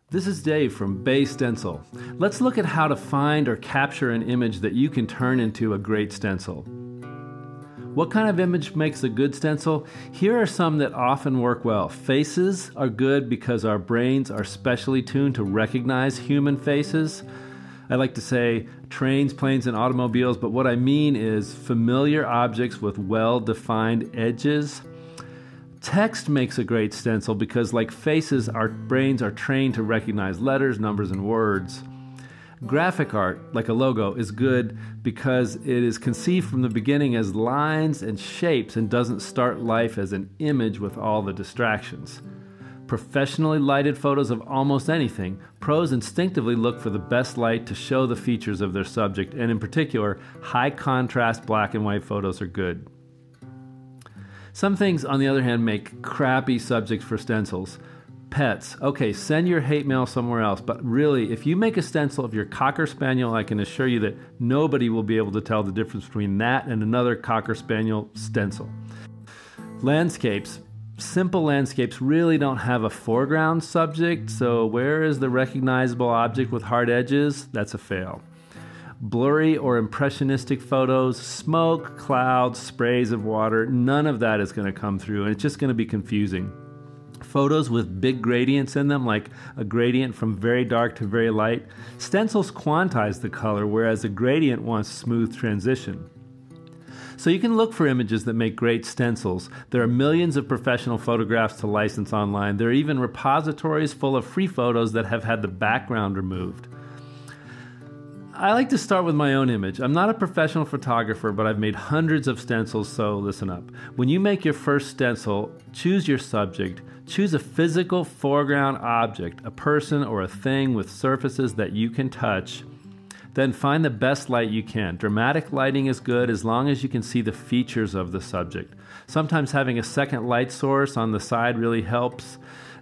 This is Dave from Bay Stencil. Let's look at how to find or capture an image that you can turn into a great stencil. What kind of image makes a good stencil? Here are some that often work well. Faces are good because our brains are specially tuned to recognize human faces. I like to say trains, planes, and automobiles, but what I mean is familiar objects with well-defined edges. Text makes a great stencil because, like faces, our brains are trained to recognize letters, numbers, and words. Graphic art, like a logo, is good because it is conceived from the beginning as lines and shapes and doesn't start life as an image with all the distractions. Professionally lighted photos of almost anything, pros instinctively look for the best light to show the features of their subject, and in particular, high contrast black and white photos are good. Some things, on the other hand, make crappy subjects for stencils. Pets. Okay, send your hate mail somewhere else, but really, if you make a stencil of your Cocker Spaniel, I can assure you that nobody will be able to tell the difference between that and another Cocker Spaniel stencil. Landscapes. Simple landscapes really don't have a foreground subject, so where is the recognizable object with hard edges? That's a fail. Blurry or impressionistic photos, smoke, clouds, sprays of water, none of that is going to come through, and it's just going to be confusing. Photos with big gradients in them, like a gradient from very dark to very light, stencils quantize the color, whereas a gradient wants smooth transition. So you can look for images that make great stencils. There are millions of professional photographs to license online. There are even repositories full of free photos that have had the background removed. I like to start with my own image. I'm not a professional photographer, but I've made hundreds of stencils, so listen up. When you make your first stencil, choose your subject. Choose a physical foreground object, a person or a thing with surfaces that you can touch. Then find the best light you can. Dramatic lighting is good as long as you can see the features of the subject. Sometimes having a second light source on the side really helps.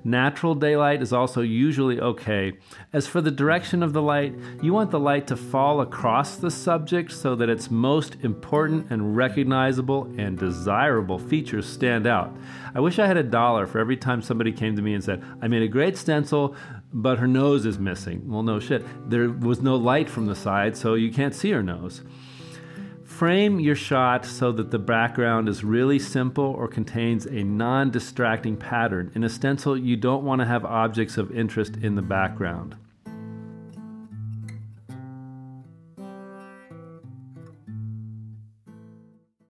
Natural daylight is also usually okay. As for the direction of the light, you want the light to fall across the subject so that its most important and recognizable and desirable features stand out. I wish I had $1 for every time somebody came to me and said, I made a great stencil, but her nose is missing. Well, no shit. There was no light from the side, so you can't see her nose. Frame your shot so that the background is really simple or contains a non-distracting pattern. In a stencil, you don't want to have objects of interest in the background.